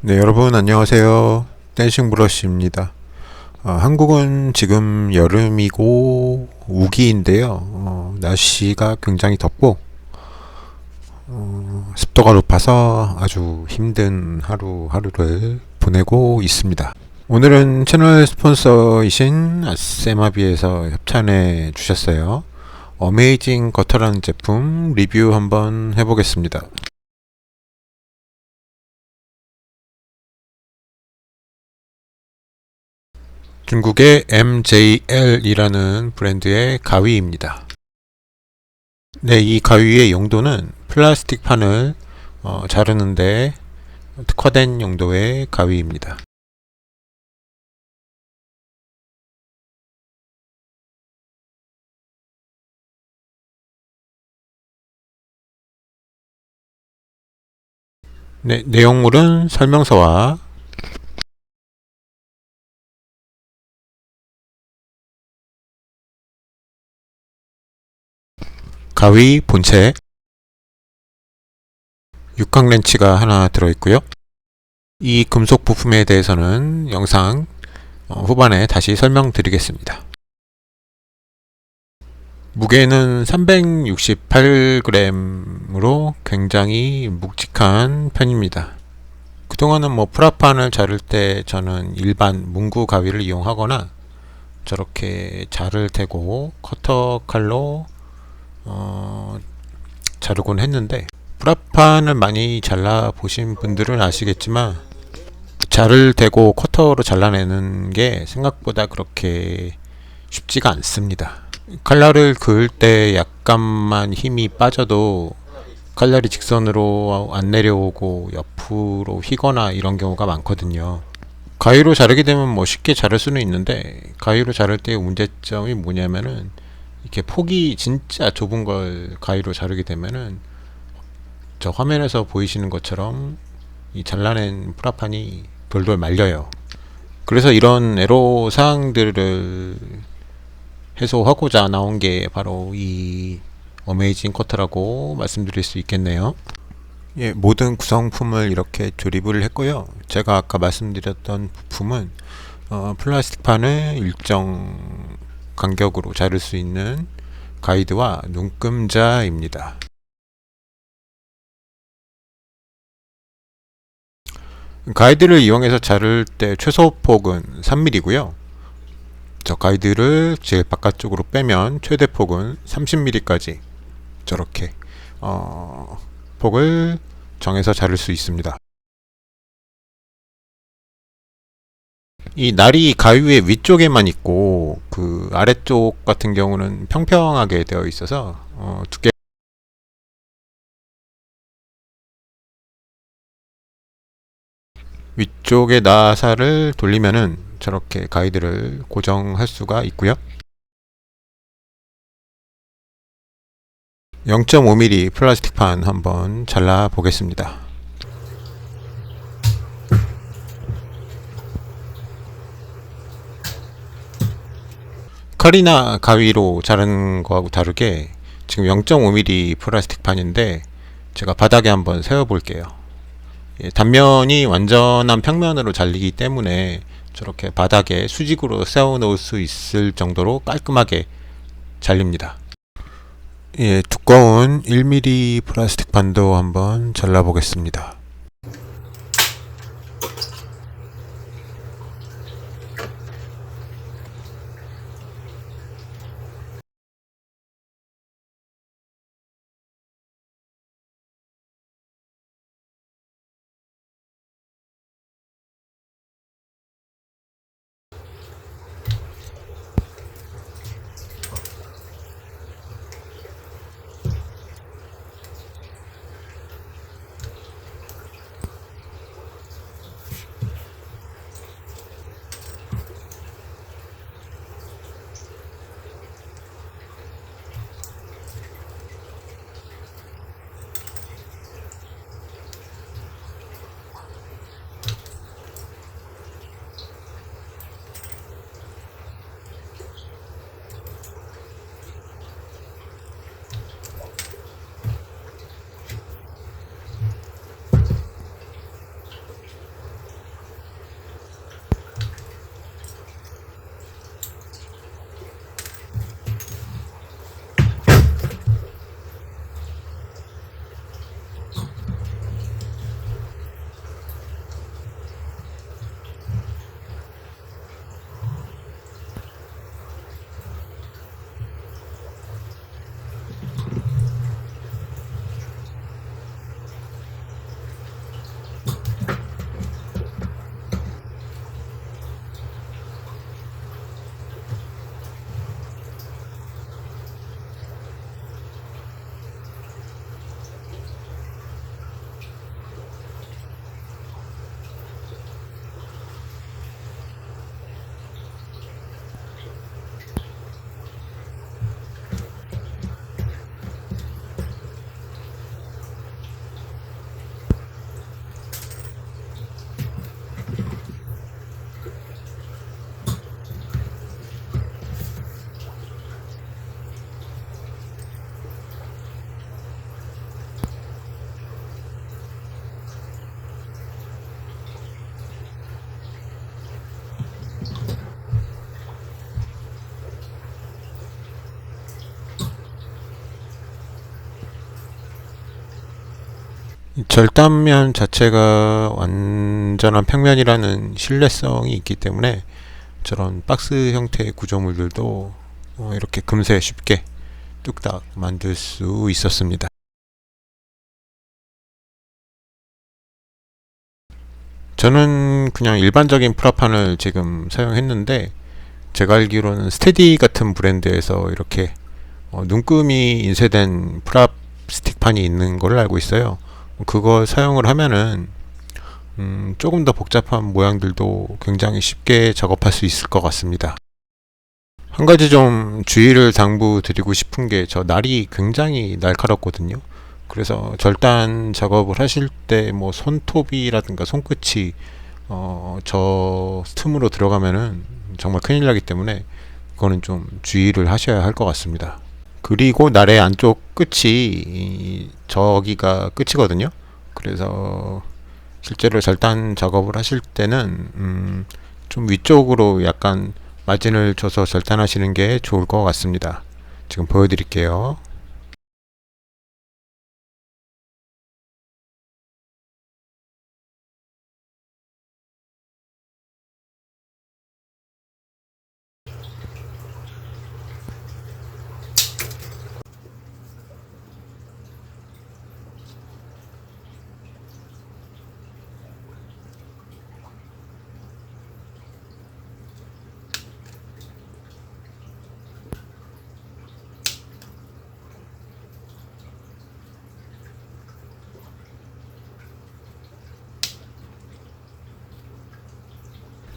네, 여러분 안녕하세요. 댄싱 브러쉬입니다. 한국은 지금 여름이고 우기인데요. 날씨가 굉장히 덥고 습도가 높아서 아주 힘든 하루하루를 보내고 있습니다. 오늘은 채널 스폰서이신 아세마비에서 협찬해 주셨어요. 어메이징 거터라는 제품 리뷰 한번 해보겠습니다. 중국의 MJL이라는 브랜드의 가위입니다. 네, 이 가위의 용도는 플라스틱 판을 자르는데 특화된 용도의 가위입니다. 네, 내용물은 설명서와 가위 본체, 육각 렌치가 하나 들어있고요. 이 금속 부품에 대해서는 영상 후반에 다시 설명드리겠습니다. 무게는 368g으로 굉장히 묵직한 편입니다. 그동안은 프라판을 자를 때 저는 일반 문구 가위를 이용하거나 저렇게 자를 대고 커터 칼로 자르곤 했는데, 프라판을 많이 잘라 보신 분들은 아시겠지만 자를 대고 커터로 잘라내는 게 생각보다 그렇게 쉽지가 않습니다. 칼날을 그을 때 약간만 힘이 빠져도 칼날이 직선으로 안 내려오고 옆으로 휘거나 이런 경우가 많거든요. 가위로 자르게 되면 쉽게 자를 수는 있는데, 가위로 자를 때의 문제점이 뭐냐면은 이렇게 폭이 진짜 좁은 걸 가위로 자르게 되면은 저 화면에서 보이시는 것처럼 이 잘라낸 프라판이 돌돌 말려요. 그래서 이런 애로사항들을 해소하고자 나온 게 바로 이 어메이징 커터라고 말씀드릴 수 있겠네요. 예, 모든 구성품을 이렇게 조립을 했고요. 제가 아까 말씀드렸던 부품은 플라스틱 판을 일정 간격으로 자를 수 있는 가이드와 눈금자입니다. 가이드를 이용해서 자를 때 최소 폭은 3mm고요. 저 가이드를 제일 바깥쪽으로 빼면 최대 폭은 30mm까지 저렇게 폭을 정해서 자를 수 있습니다. 이 날이 가위의 위쪽에만 있고 그 아래쪽 같은 경우는 평평하게 되어 있어서 두께 위쪽의 나사를 돌리면은 저렇게 가이드를 고정할 수가 있고요. 0.5mm 플라스틱 판 한번 잘라 보겠습니다. 칼이나 가위로 자르는 거하고 다르게 지금 0.5mm 플라스틱 판인데 제가 바닥에 한번 세워 볼게요. 단면이 완전한 평면으로 잘리기 때문에 저렇게 바닥에 수직으로 세워 놓을 수 있을 정도로 깔끔하게 잘립니다. 예, 두꺼운 1mm 플라스틱 판도 한번 잘라 보겠습니다. 절단면 자체가 완전한 평면이라는 신뢰성이 있기 때문에 저런 박스 형태의 구조물들도 이렇게 금세 쉽게 뚝딱 만들 수 있었습니다. 저는 그냥 일반적인 프라판을 지금 사용했는데, 제가 알기로는 스테디 같은 브랜드에서 이렇게 눈금이 인쇄된 프랍 스틱판이 있는 걸 알고 있어요. 그걸 사용을 하면은 조금 더 복잡한 모양들도 굉장히 쉽게 작업할 수 있을 것 같습니다. 한 가지 좀 주의를 당부드리고 싶은 게, 저 날이 굉장히 날카롭거든요. 그래서 절단 작업을 하실 때 뭐 손톱이라든가 손끝이 저 틈으로 들어가면은 정말 큰일 나기 때문에 그거는 좀 주의를 하셔야 할 것 같습니다. 그리고 날의 안쪽 끝이 저기가 끝이거든요. 그래서 실제로 절단 작업을 하실 때는 좀 위쪽으로 약간 마진을 줘서 절단하시는 게 좋을 것 같습니다. 지금 보여드릴게요.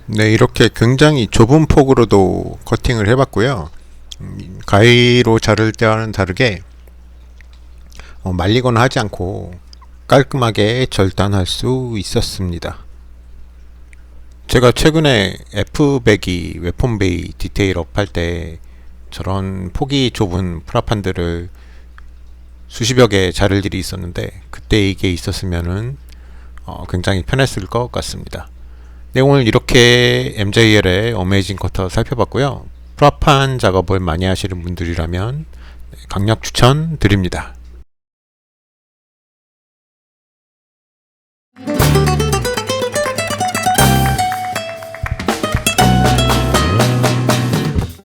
네, 이렇게 굉장히 좁은 폭으로도 커팅을 해봤고요. 가위로 자를 때와는 다르게 말리거나 하지 않고 깔끔하게 절단할 수 있었습니다. 제가 최근에 F배기 웨폰베이 디테일업 할 때 저런 폭이 좁은 프라판들을 수십여 개 자를 일이 있었는데, 그때 이게 있었으면은 굉장히 편했을 것 같습니다. 네, 오늘 이렇게 MJL의 어메이징 커터 살펴봤고요. 프라판 작업을 많이 하시는 분들이라면 강력 추천 드립니다.